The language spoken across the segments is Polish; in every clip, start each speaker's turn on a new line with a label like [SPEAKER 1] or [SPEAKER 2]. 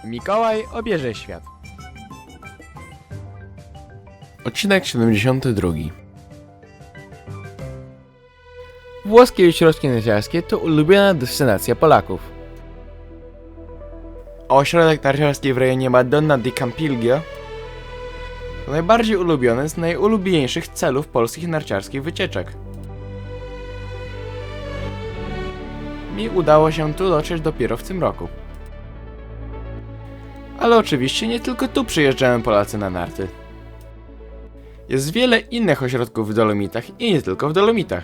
[SPEAKER 1] Mikołaj obierze świat. Odcinek 72. Włoskie ośrodki narciarskie to ulubiona destynacja Polaków. Ośrodek narciarski w rejonie Madonna di Campiglio to najbardziej ulubiony z najulubieńszych celów polskich narciarskich wycieczek. Mi udało się tu dotrzeć dopiero w tym roku. Ale oczywiście nie tylko tu przyjeżdżają Polacy na narty. Jest wiele innych ośrodków w Dolomitach i nie tylko w Dolomitach.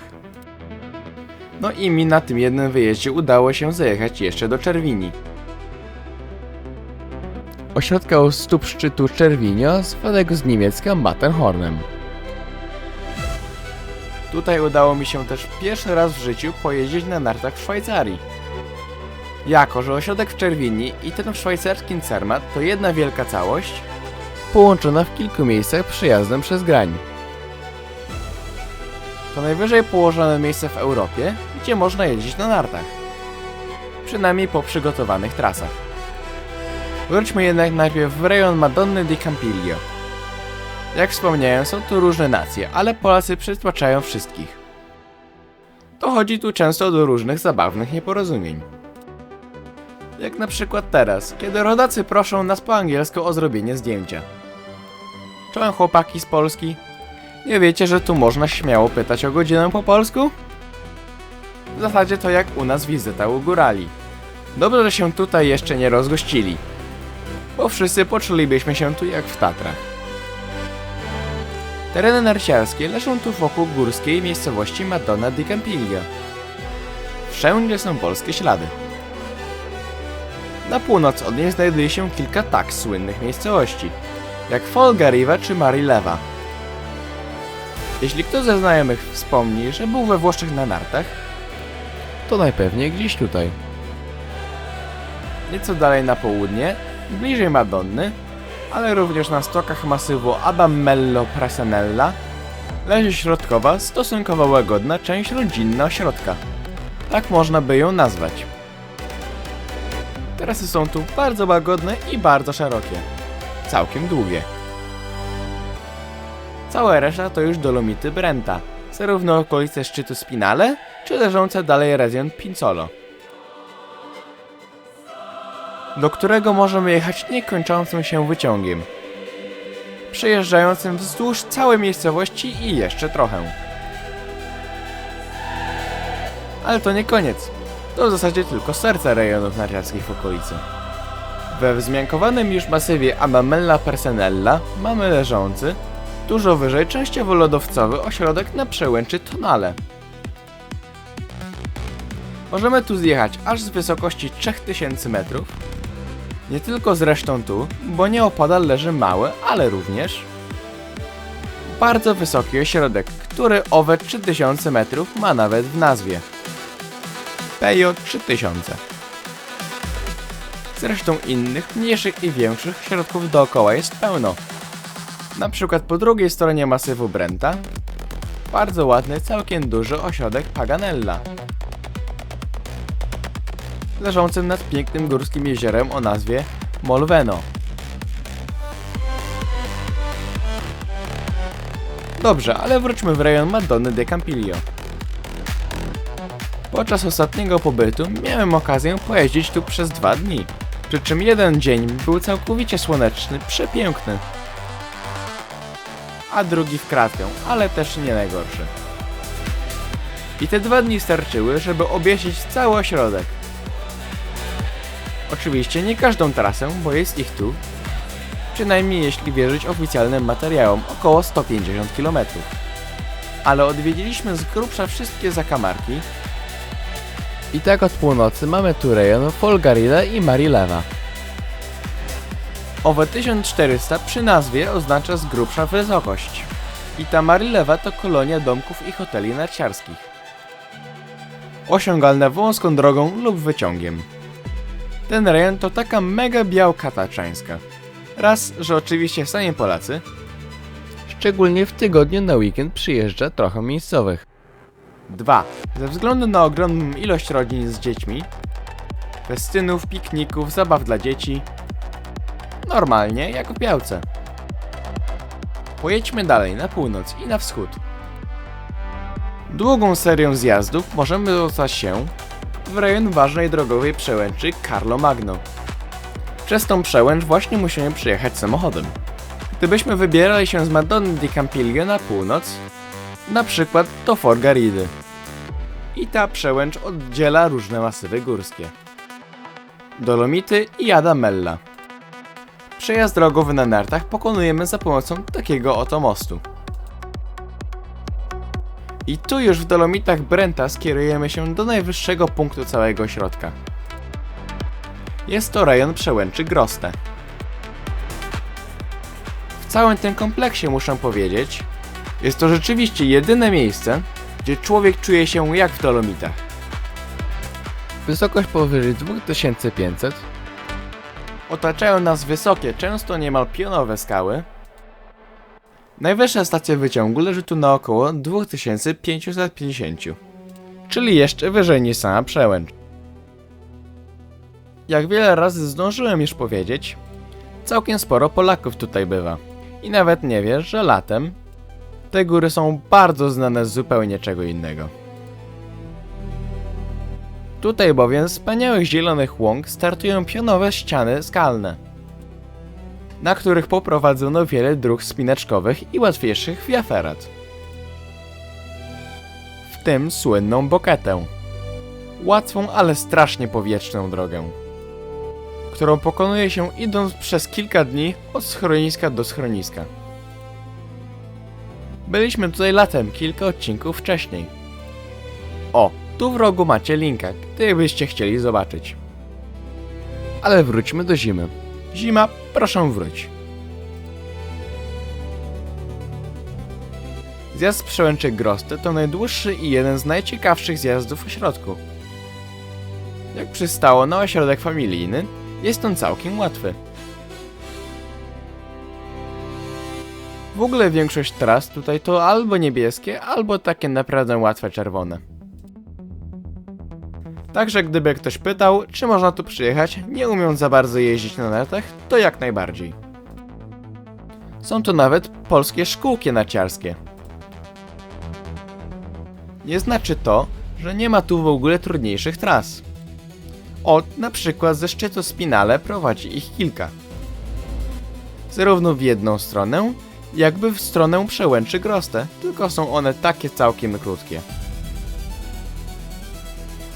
[SPEAKER 1] No i mi na tym jednym wyjeździe udało się zajechać jeszcze do Czerwini. Ośrodka u stóp szczytu Czerwinio, zwanego z niemiecka Matterhornem. Tutaj udało mi się też pierwszy raz w życiu pojeździć na nartach w Szwajcarii. Jako że ośrodek w Czerwini i ten w szwajcarskim Zermatt to jedna wielka całość, połączona w kilku miejscach przejazdem przez grań. To najwyżej położone miejsce w Europie, gdzie można jeździć na nartach. Przynajmniej po przygotowanych trasach. Wróćmy jednak najpierw w rejon Madonny di Campiglio. Jak wspomniałem, są tu różne nacje, ale Polacy przytłaczają wszystkich. Dochodzi tu często do różnych zabawnych nieporozumień. Jak na przykład teraz, kiedy rodacy proszą nas po angielsku o zrobienie zdjęcia. Czołem chłopaki z Polski. Nie wiecie, że tu można śmiało pytać o godzinę po polsku? W zasadzie to jak u nas wizyta u górali. Dobrze, że się tutaj jeszcze nie rozgościli, bo wszyscy poczulibyśmy się tu jak w Tatrach. Tereny narciarskie leżą tu wokół górskiej miejscowości Madonna di Campiglio. Wszędzie są polskie ślady. Na północ od niej znajduje się kilka tak słynnych miejscowości, jak Folgariva czy Marileva. Jeśli ktoś ze znajomych wspomni, że był we Włoszech na nartach, to najpewniej gdzieś tutaj. Nieco dalej na południe, bliżej Madonny, ale również na stokach masywu Adamello Presenella, leży środkowa, stosunkowo łagodna część rodzinna ośrodka. Tak można by ją nazwać. Trasy są tu bardzo łagodne i bardzo szerokie. Całkiem długie. Cała reszta to już Dolomity Brenta, zarówno okolice szczytu Spinale, czy leżące dalej region Pinzolo, do którego możemy jechać niekończącym się wyciągiem, przejeżdżającym wzdłuż całej miejscowości i jeszcze trochę. Ale to nie koniec. To w zasadzie tylko serce rejonów narciarskich w okolicy. We wzmiankowanym już masywie Adamella Presenella mamy leżący, dużo wyżej, częściowo lodowcowy ośrodek na przełęczy Tonale. Możemy tu zjechać aż z wysokości 3000 metrów. Nie tylko zresztą tu, bo nieopodal leży mały, ale również bardzo wysoki ośrodek, który owe 3000 metrów ma nawet w nazwie. Pejo 3000. Zresztą innych, mniejszych i większych środków dookoła jest pełno. Na przykład po drugiej stronie masywu Brenta bardzo ładny, całkiem duży ośrodek Paganella, leżącym nad pięknym górskim jeziorem o nazwie Molveno. Dobrze, ale wróćmy w rejon Madonny di Campiglio. Podczas ostatniego pobytu miałem okazję pojeździć tu przez 2 dni, przy czym jeden dzień był całkowicie słoneczny, przepiękny, a drugi w kratkę, ale też nie najgorszy. I te 2 dni starczyły, żeby objeździć cały ośrodek. Oczywiście nie każdą trasę, bo jest ich tu, przynajmniej jeśli wierzyć oficjalnym materiałom, około 150 km. Ale odwiedziliśmy z grubsza wszystkie zakamarki. I tak od północy mamy tu rejon Folgariva i Marileva. Owe 1400 przy nazwie oznacza z grubsza wysokość. I ta Marileva to kolonia domków i hoteli narciarskich, osiągalne wąską drogą lub wyciągiem. Ten rejon to taka mega białka taczańska. Raz, że oczywiście sami Polacy, szczególnie w tygodniu na weekend przyjeżdża trochę miejscowych. 2. Ze względu na ogromną ilość rodzin z dziećmi, festynów, pikników, zabaw dla dzieci, Normalnie, jak w Białce. Pojedźmy dalej, na północ i na wschód. Długą serią zjazdów możemy dostać się w rejon ważnej drogowej przełęczy Carlo Magno. Przez tą przełęcz właśnie musimy przyjechać samochodem. Gdybyśmy wybierali się z Madonny di Campiglio na północ, na przykład do Fort Garridy. I ta przełęcz oddziela różne masywy górskie. Dolomity i Adamella. Przejazd drogowy na nartach pokonujemy za pomocą takiego oto mostu. I tu już w Dolomitach Brenta skierujemy się do najwyższego punktu całego ośrodka. Jest to rejon przełęczy Groste. W całym tym kompleksie muszę powiedzieć, jest to rzeczywiście jedyne miejsce, gdzie człowiek czuje się jak w Dolomitach. Wysokość powyżej 2500, otaczają nas wysokie, często niemal pionowe skały. Najwyższa stacja wyciągu leży tu na około 2550, czyli jeszcze wyżej niż sama przełęcz. Jak wiele razy zdążyłem już powiedzieć, całkiem sporo Polaków tutaj bywa. I nawet nie wiesz, że latem te góry są bardzo znane z zupełnie czego innego. Tutaj bowiem z wspaniałych zielonych łąk startują pionowe ściany skalne, na których poprowadzono wiele dróg wspinaczkowych i łatwiejszych via ferrat. W tym słynną Boquetę. Łatwą, ale strasznie powietrzną drogę, którą pokonuje się idąc przez kilka dni od schroniska do schroniska. Byliśmy tutaj latem, kilka odcinków wcześniej. O, tu w rogu macie linka, gdybyście chcieli zobaczyć. Ale wróćmy do zimy. Zima, proszę wróć. Zjazd z przełęczy Groste to najdłuższy i jeden z najciekawszych zjazdów w ośrodku. Jak przystało na ośrodek familijny, jest on całkiem łatwy. W ogóle większość tras tutaj to albo niebieskie, albo takie naprawdę łatwe czerwone. Także gdyby ktoś pytał, czy można tu przyjechać, nie umiejąc za bardzo jeździć na nartach, to jak najbardziej. Są tu nawet polskie szkółki narciarskie. Nie znaczy to, że nie ma tu w ogóle trudniejszych tras. Na przykład ze szczytu Spinale prowadzi ich kilka. Zarówno w jedną stronę, jakby w stronę przełęczy Groste, tylko są one takie całkiem krótkie.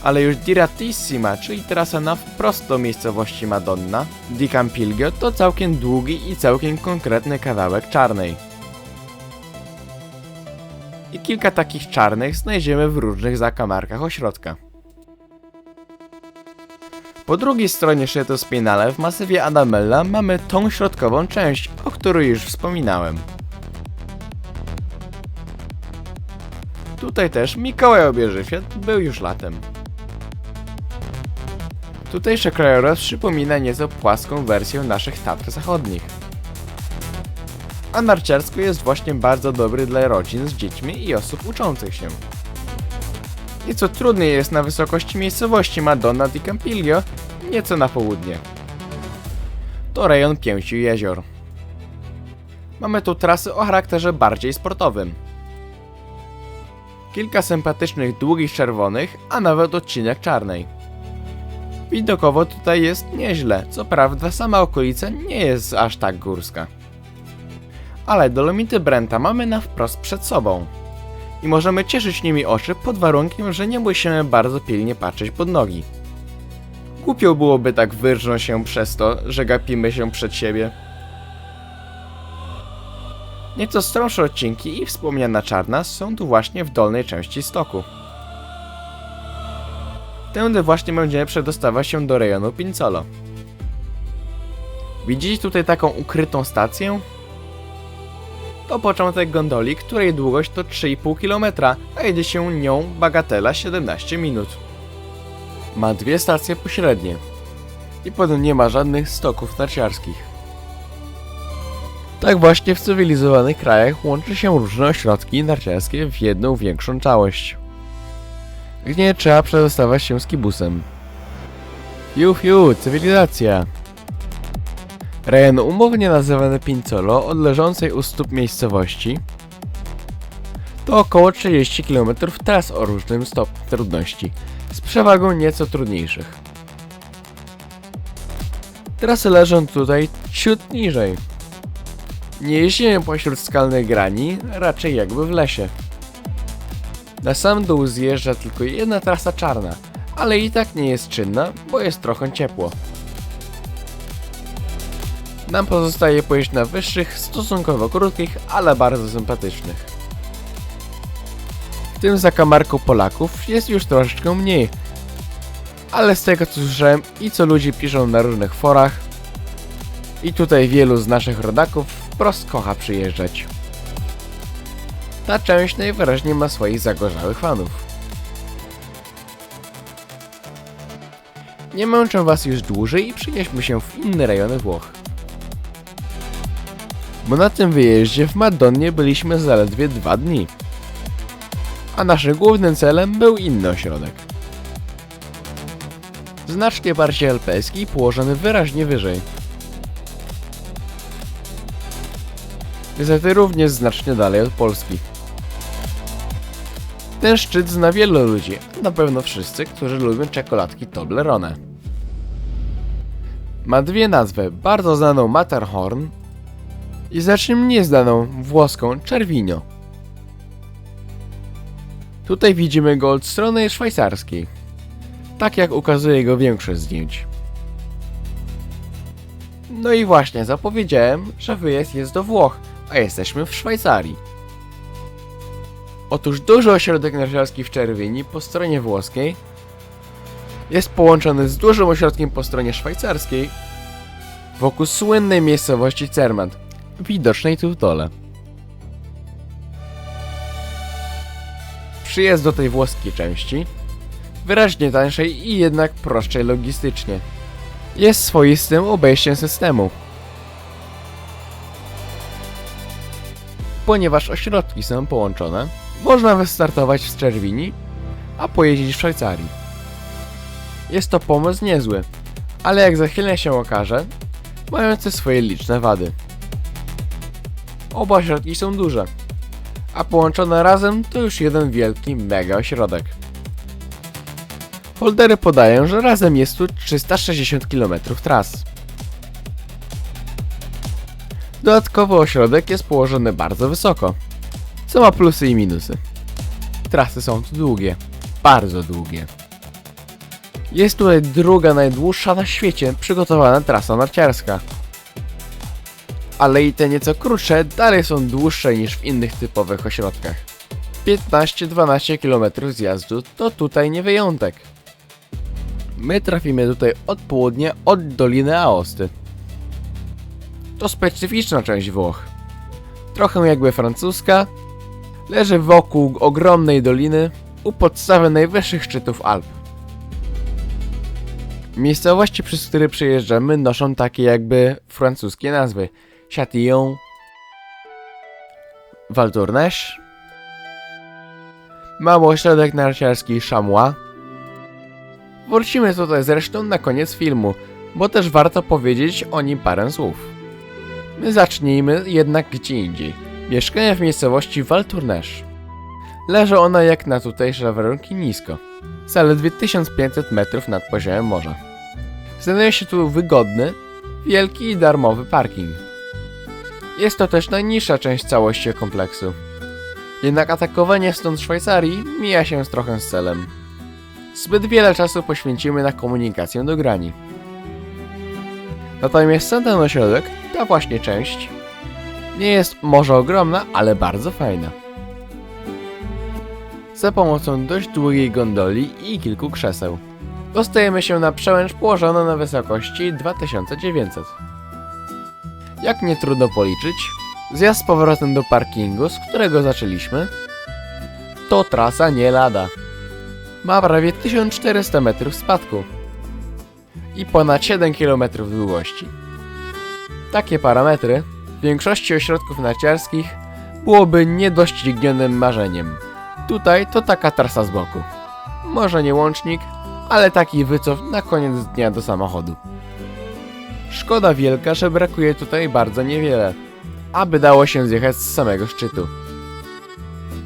[SPEAKER 1] Ale już Direttissima, czyli trasa na wprost do miejscowości Madonna di Campiglio, to całkiem długi i całkiem konkretny kawałek czarnej. I kilka takich czarnych znajdziemy w różnych zakamarkach ośrodka. Po drugiej stronie szczytu Spinale w masywie Adamella mamy tą środkową część, o której już wspominałem. Tutaj też Mikołaj Obieżywiec był już latem. Tutejszy krajobraz przypomina nieco płaską wersję naszych Tatr Zachodnich. A narciarsko jest właśnie bardzo dobry dla rodzin z dziećmi i osób uczących się. Nieco trudniej jest na wysokości miejscowości Madonna di Campiglio, nieco na południe. To rejon 5 jezior. Mamy tu trasy o charakterze bardziej sportowym. Kilka sympatycznych długich czerwonych, a nawet odcinek czarnej. Widokowo tutaj jest nieźle, co prawda sama okolica nie jest aż tak górska. Ale Dolomity Brenta mamy na wprost przed sobą. I możemy cieszyć nimi oczy pod warunkiem, że nie musimy bardzo pilnie patrzeć pod nogi. Głupio byłoby tak wyrżnąć się przez to, że gapimy się przed siebie. Nieco stromsze odcinki i wspomniana czarna są tu właśnie w dolnej części stoku. Tędy właśnie będziemy przedostawać się do rejonu Pinzolo. Widzicie tutaj taką ukrytą stację? To początek gondoli, której długość to 3,5 km, a jedzie się nią bagatela 17 minut. Ma dwie stacje pośrednie. I potem nie ma żadnych stoków narciarskich. Tak właśnie w cywilizowanych krajach łączy się różne ośrodki narciarskie w jedną większą całość. Gdzie nie trzeba przedostawać się z kibusem. Fiu, cywilizacja! Rejon umownie nazywany Pinzolo, od leżącej u stóp miejscowości, to około 30 km tras o różnym stopniu trudności, z przewagą nieco trudniejszych. Trasy leżą tutaj ciut niżej. Nie jeździmy pośród skalnych grani, raczej jakby w lesie. Na sam dół zjeżdża tylko jedna trasa czarna, ale i tak nie jest czynna, bo jest trochę ciepło. Nam pozostaje pojeździć na wyższych, stosunkowo krótkich, ale bardzo sympatycznych. W tym zakamarku Polaków jest już troszeczkę mniej, ale z tego co słyszałem i co ludzie piszą na różnych forach, i tutaj wielu z naszych rodaków wprost kocha przyjeżdżać. Ta część najwyraźniej ma swoich zagorzałych fanów. Nie męczę was już dłużej i przenieśmy się w inne rejony Włoch. Bo na tym wyjeździe w Madonnie byliśmy zaledwie 2 dni. A naszym głównym celem był inny ośrodek. Znacznie bardziej alpejski i położony wyraźnie wyżej. Niestety również znacznie dalej od Polski. Ten szczyt zna wielu ludzi, a na pewno wszyscy, którzy lubią czekoladki Toblerone. Ma dwie nazwy, bardzo znaną Matterhorn i znacznie mniej znaną włoską Cervino. Tutaj widzimy go od strony szwajcarskiej, tak jak ukazuje go większość zdjęć. No i właśnie zapowiedziałem, że wyjazd jest do Włoch, a jesteśmy w Szwajcarii. Otóż duży ośrodek narciarski w Cervini po stronie włoskiej jest połączony z dużym ośrodkiem po stronie szwajcarskiej wokół słynnej miejscowości Zermatt, widocznej tu w dole. Przyjazd do tej włoskiej części, wyraźnie tańszej i jednak prostszej logistycznie, jest swoistym obejściem systemu. Ponieważ ośrodki są połączone, można wystartować w Cervini, a pojeździć w Szwajcarii. Jest to pomysł niezły, ale jak za chwilę się okaże, mający swoje liczne wady. Oba ośrodki są duże, a połączone razem to już jeden wielki mega ośrodek. Foldery podają, że razem jest tu 360 km tras. Dodatkowo ośrodek jest położony bardzo wysoko, co ma plusy i minusy. Trasy są tu długie, bardzo długie. Jest tutaj druga najdłuższa na świecie przygotowana trasa narciarska. Ale i te nieco krótsze dalej są dłuższe niż w innych typowych ośrodkach. 15-12 km zjazdu to tutaj nie wyjątek. My trafimy tutaj od południa od Doliny Aosty. To specyficzna część Włoch. Trochę jakby francuska, leży wokół ogromnej doliny u podstawy najwyższych szczytów Alp. Miejscowości, przez które przejeżdżamy, noszą takie jakby francuskie nazwy: Châtillon, Val Tournaiche, mały ośrodek narciarski Chamois. Wrócimy tutaj zresztą na koniec filmu, bo też warto powiedzieć o nim parę słów. My zacznijmy jednak gdzie indziej. Mieszkanie w miejscowości Val Tournaiche. Leży ona jak na tutejsze warunki nisko, zaledwie 1500 metrów nad poziomem morza. Znajduje się tu wygodny, wielki i darmowy parking. Jest to też najniższa część całości kompleksu. Jednak atakowanie stąd Szwajcarii mija się trochę z celem. Zbyt wiele czasu poświęcimy na komunikację do grani. Natomiast sam ten ośrodek, ta właśnie część, nie jest może ogromna, ale bardzo fajna. Za pomocą dość długiej gondoli i kilku krzeseł dostajemy się na przełęcz położoną na wysokości 2900. Jak nie trudno policzyć, zjazd z powrotem do parkingu, z którego zaczęliśmy, to trasa nie lada. Ma prawie 1400 metrów spadku i ponad 7 km długości. Takie parametry w większości ośrodków narciarskich byłoby niedoścignionym marzeniem. Tutaj to taka trasa z boku. Może nie łącznik, ale taki wycof na koniec dnia do samochodu. Szkoda wielka, że brakuje tutaj bardzo niewiele, aby dało się zjechać z samego szczytu.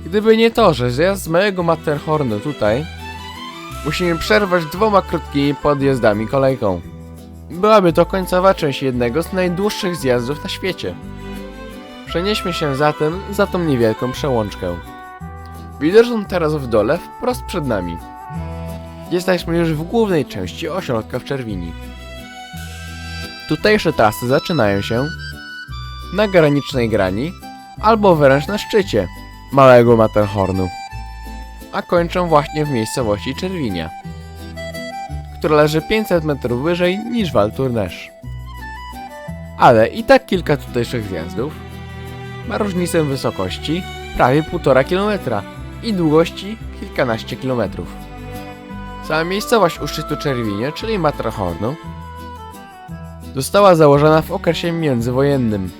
[SPEAKER 1] Gdyby nie to, że zjazd z małego Matterhornu tutaj musimy przerwać 2 krótkimi podjazdami kolejką. Byłaby to końcowa część jednego z najdłuższych zjazdów na świecie. Przenieśmy się zatem za tą niewielką przełączkę. Widoczną teraz w dole, wprost przed nami. Jesteśmy już w głównej części ośrodka w Czerwini. Tutejsze trasy zaczynają się na granicznej grani, albo wręcz na szczycie małego Matterhornu, a kończą właśnie w miejscowości Czerwinia, która leży 500 metrów wyżej niż Val Tournage. Ale i tak kilka tutejszych zjazdów ma różnicę wysokości prawie 1,5 km i długości kilkanaście kilometrów. Sama miejscowość u szczytu Czerwinia, czyli Matterhornu, została założona w okresie międzywojennym,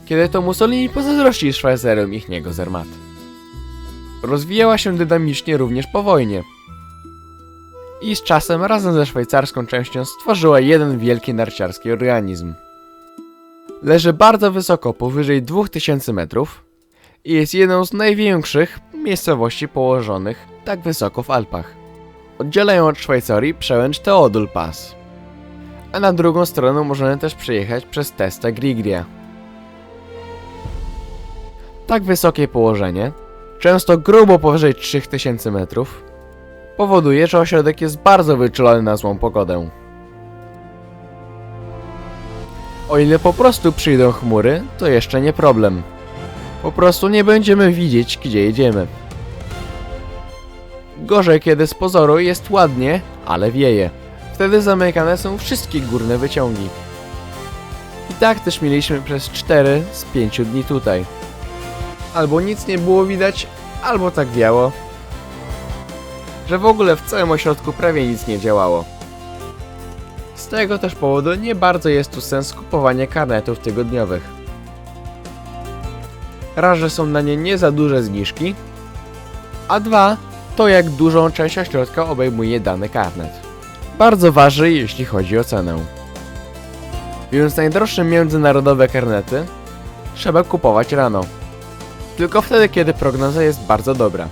[SPEAKER 1] kiedy to Mussolini pozazdrościł Szwajcarom ichniego Zermatt. Rozwijała się dynamicznie również po wojnie i z czasem razem ze szwajcarską częścią stworzyła jeden wielki narciarski organizm. Leży bardzo wysoko, powyżej 2000 metrów i jest jedną z największych miejscowości położonych tak wysoko w Alpach. Oddziela ją od Szwajcarii przełęcz Theodul Pass, a na drugą stronę możemy też przejechać przez Testa Griglia. Tak wysokie położenie, często grubo powyżej 3000 metrów, powoduje, że ośrodek jest bardzo wyczulony na złą pogodę. O ile po prostu przyjdą chmury, to jeszcze nie problem. Po prostu nie będziemy widzieć, gdzie jedziemy. Gorzej, kiedy z pozoru jest ładnie, ale wieje. Wtedy zamykane są wszystkie górne wyciągi. I tak też mieliśmy przez 4 z 5 dni tutaj. Albo nic nie było widać, albo tak wiało, że w ogóle w całym ośrodku prawie nic nie działało. Z tego też powodu nie bardzo jest tu sens kupowania karnetów tygodniowych. Raz, że są na nie nie za duże zniżki, a dwa, to jak dużą część ośrodka obejmuje dany karnet. Bardzo waży, jeśli chodzi o cenę. Więc najdroższe międzynarodowe karnety trzeba kupować rano. Tylko wtedy, kiedy prognoza jest bardzo dobra.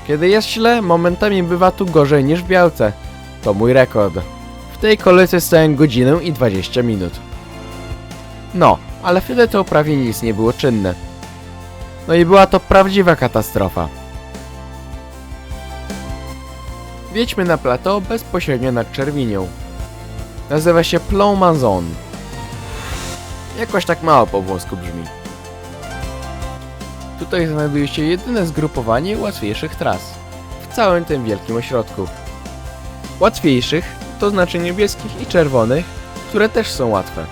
[SPEAKER 1] Kiedy jest źle, momentami bywa tu gorzej niż w Białce. To mój rekord. W tej kolejce stałem godzinę i 20 minut. No, ale wtedy to prawie nic nie było czynne. No i była to prawdziwa katastrofa. Wjedźmy na plateau bezpośrednio nad Czerwinią. Nazywa się Plomb Manzon. Jakoś tak mało po włosku brzmi. Tutaj znajduje się jedyne zgrupowanie łatwiejszych tras w całym tym wielkim ośrodku. Łatwiejszych to znaczy niebieskich i czerwonych, które też są łatwe.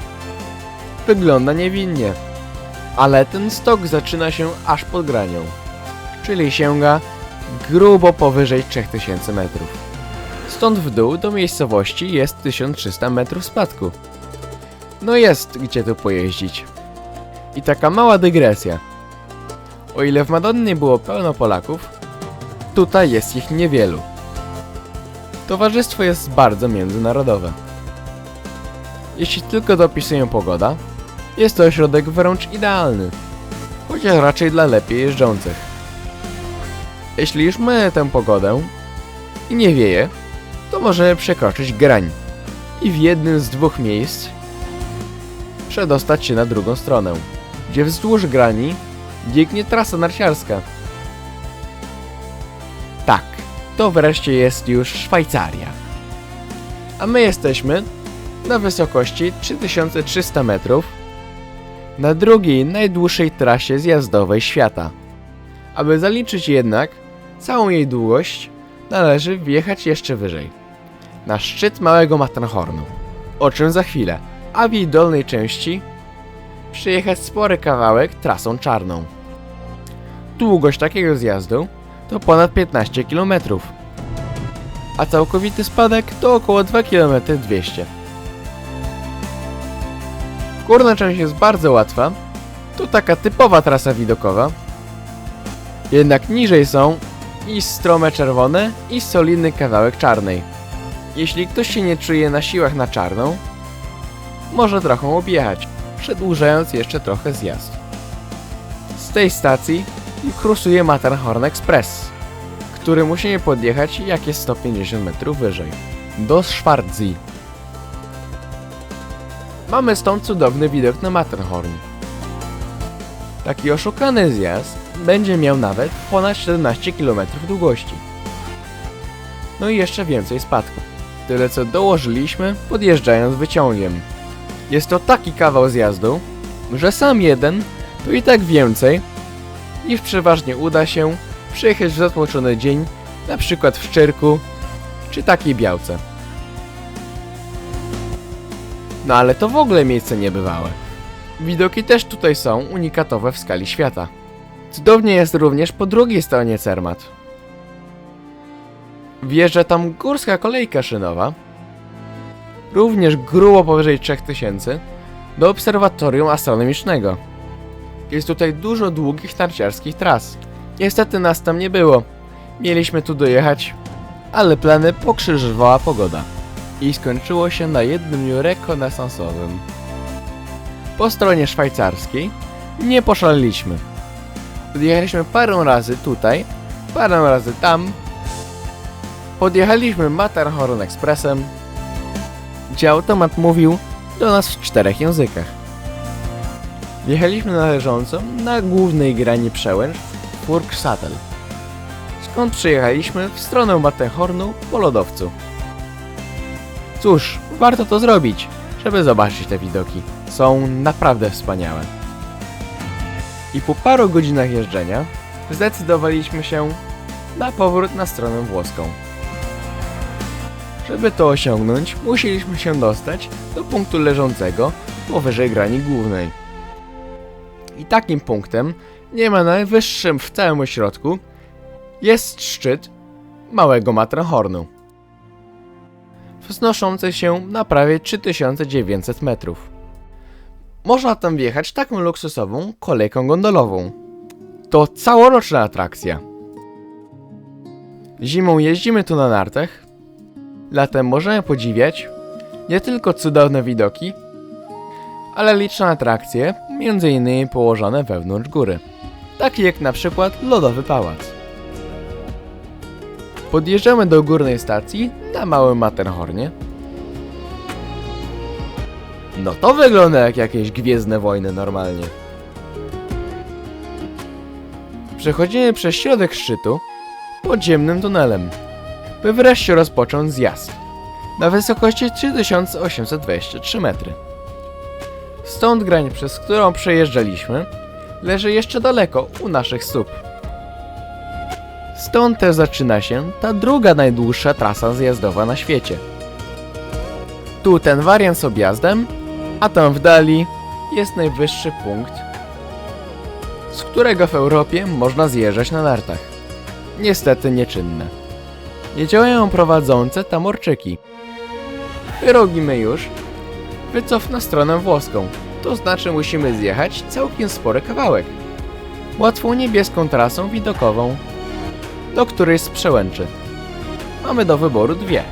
[SPEAKER 1] Wygląda niewinnie, ale ten stok zaczyna się aż pod granią, czyli sięga grubo powyżej 3000 metrów. Stąd w dół do miejscowości jest 1300 metrów spadku. No jest gdzie tu pojeździć. I taka mała dygresja. O ile w Madonnie było pełno Polaków, tutaj jest ich niewielu. Towarzystwo jest bardzo międzynarodowe. Jeśli tylko dopisuję pogoda, jest to ośrodek wręcz idealny, chociaż raczej dla lepiej jeżdżących. Jeśli już mamy tę pogodę i nie wieje, to możemy przekroczyć grań i w jednym z 2 miejsc przedostać się na drugą stronę, gdzie wzdłuż grani biegnie trasa narciarska. Tak, to wreszcie jest już Szwajcaria. A my jesteśmy na wysokości 3300 metrów na drugiej najdłuższej trasie zjazdowej świata. Aby zaliczyć jednak całą jej długość, należy wjechać jeszcze wyżej, na szczyt małego Matterhornu, o czym za chwilę, a w jej dolnej części przejechać spory kawałek trasą czarną. Długość takiego zjazdu to ponad 15 km, a całkowity spadek to około 2 km 200. Górna część jest bardzo łatwa, to taka typowa trasa widokowa, jednak niżej są i strome czerwone i solidny kawałek czarnej. Jeśli ktoś się nie czuje na siłach na czarną, może trochę objechać, przedłużając jeszcze trochę zjazd. Z tej stacji kursuje Matterhorn Express, który musimy podjechać jakieś 150 metrów wyżej, do Schwarzsee. Mamy stąd cudowny widok na Matterhorn. Taki oszukany zjazd będzie miał nawet ponad 17 km długości. No i jeszcze więcej spadku. Tyle co dołożyliśmy podjeżdżając wyciągiem. Jest to taki kawał zjazdu, że sam jeden to i tak więcej niż przeważnie uda się przejechać w zatłoczony dzień, na przykład w Szczyrku czy takiej Białce. No ale to w ogóle miejsce niebywałe. Widoki też tutaj są unikatowe w skali świata. Cudownie jest również po drugiej stronie Zermatt. Wjeżdża tam górska kolejka szynowa, również grubo powyżej 3000, do obserwatorium astronomicznego. Jest tutaj dużo długich narciarskich tras. Niestety nas tam nie było. Mieliśmy tu dojechać, ale plany pokrzyżowała pogoda. I skończyło się na jednym dniu rekonesansowym. Po stronie szwajcarskiej nie poszaleliśmy. Podjechaliśmy parę razy tutaj, parę razy tam. Podjechaliśmy Matterhorn Expressem, gdzie automat mówił do nas w 4 językach. Wjechaliśmy na leżącą na głównej grani przełęcz Burgstadel, skąd przyjechaliśmy w stronę Matterhornu po lodowcu. Cóż, warto to zrobić, żeby zobaczyć te widoki. Są naprawdę wspaniałe. I po paru godzinach jeżdżenia zdecydowaliśmy się na powrót na stronę włoską. Żeby to osiągnąć, musieliśmy się dostać do punktu leżącego powyżej grani głównej. I takim punktem, niemal najwyższym w całym ośrodku, jest szczyt małego Matterhornu, wznoszący się na prawie 3900 metrów. Można tam wjechać taką luksusową kolejką gondolową. To całoroczna atrakcja. Zimą jeździmy tu na nartach, latem możemy podziwiać nie tylko cudowne widoki, ale liczne atrakcje, m.in. położone wewnątrz góry, takie jak na przykład Lodowy Pałac. Podjeżdżamy do górnej stacji na małym Matterhornie. No to wygląda jak jakieś Gwiezdne Wojny normalnie. Przechodzimy przez środek szczytu podziemnym tunelem, by wreszcie rozpocząć zjazd na wysokości 3823 metry. Stąd grań, przez którą przejeżdżaliśmy, leży jeszcze daleko u naszych stóp. Stąd też zaczyna się ta druga najdłuższa trasa zjazdowa na świecie. Tu ten wariant z objazdem, a tam w dali jest najwyższy punkt, z którego w Europie można zjeżdżać na nartach. Niestety nieczynne. Nie działają prowadzące tam orczyki. Robimy już wycof na stronę włoską, to znaczy musimy zjechać całkiem spory kawałek. Łatwą niebieską trasą widokową, do której z przełęczy. Mamy do wyboru dwie,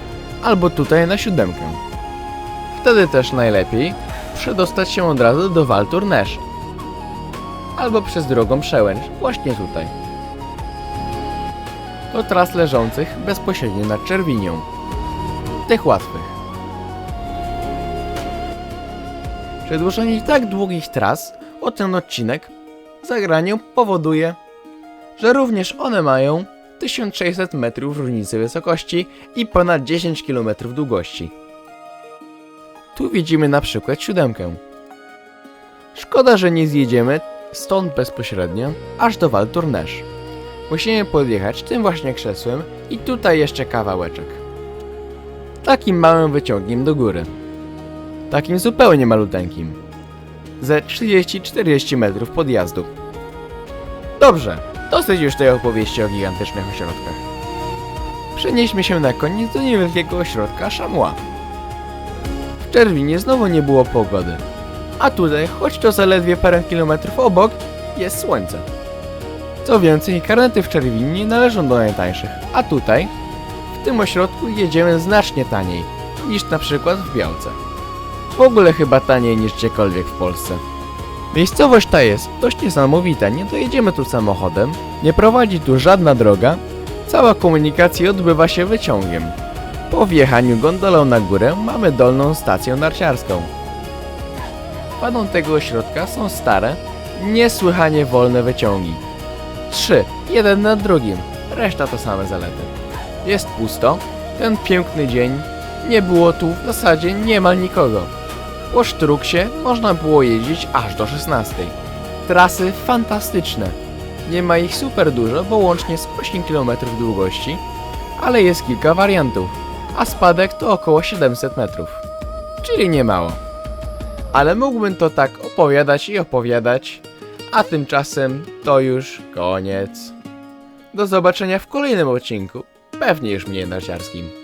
[SPEAKER 1] albo tutaj na 7. Wtedy też najlepiej przedostać się od razu do Val Tournage, albo przez drugą przełęcz właśnie tutaj. Do tras leżących bezpośrednio nad Czerwinią. Tych łatwych. Przedłużenie tak długich tras o ten odcinek za granią powoduje, że również one mają 1600 metrów różnicy wysokości i ponad 10 km długości. Tu widzimy na przykład 7. Szkoda, że nie zjedziemy stąd bezpośrednio aż do Val Tournage. Musimy podjechać tym właśnie krzesłem i tutaj jeszcze kawałeczek. Takim małym wyciągiem do góry. Takim zupełnie maluteńkim. Ze 30-40 metrów podjazdu. Dobrze, dosyć już tej opowieści o gigantycznych ośrodkach. Przenieśmy się na koniec do niewielkiego ośrodka Chamois. W Czerwinie znowu nie było pogody. A tutaj, choć to zaledwie parę kilometrów obok, jest słońce. Co więcej, karnety w Czerwinie należą do najtańszych, a tutaj, w W tym ośrodku jedziemy znacznie taniej niż na przykład w Białce. W ogóle chyba taniej niż gdziekolwiek w Polsce. Miejscowość ta jest dość niesamowita, nie dojedziemy tu samochodem, nie prowadzi tu żadna droga, cała komunikacja odbywa się wyciągiem. Po wjechaniu gondolą na górę mamy dolną stację narciarską. Wadą tego ośrodka są stare, niesłychanie wolne wyciągi. 3, jeden nad drugim, reszta to same zalety. Jest pusto, ten piękny dzień, nie było tu w zasadzie niemal nikogo. Po Sztruksie można było jeździć aż do 16. Trasy fantastyczne. Nie ma ich super dużo, bo łącznie z 8 km długości, ale jest kilka wariantów, a spadek to około 700 metrów. Czyli nie mało. Ale mógłbym to tak opowiadać i opowiadać, a tymczasem to już koniec. Do zobaczenia w kolejnym odcinku, pewnie już mniej narciarskim.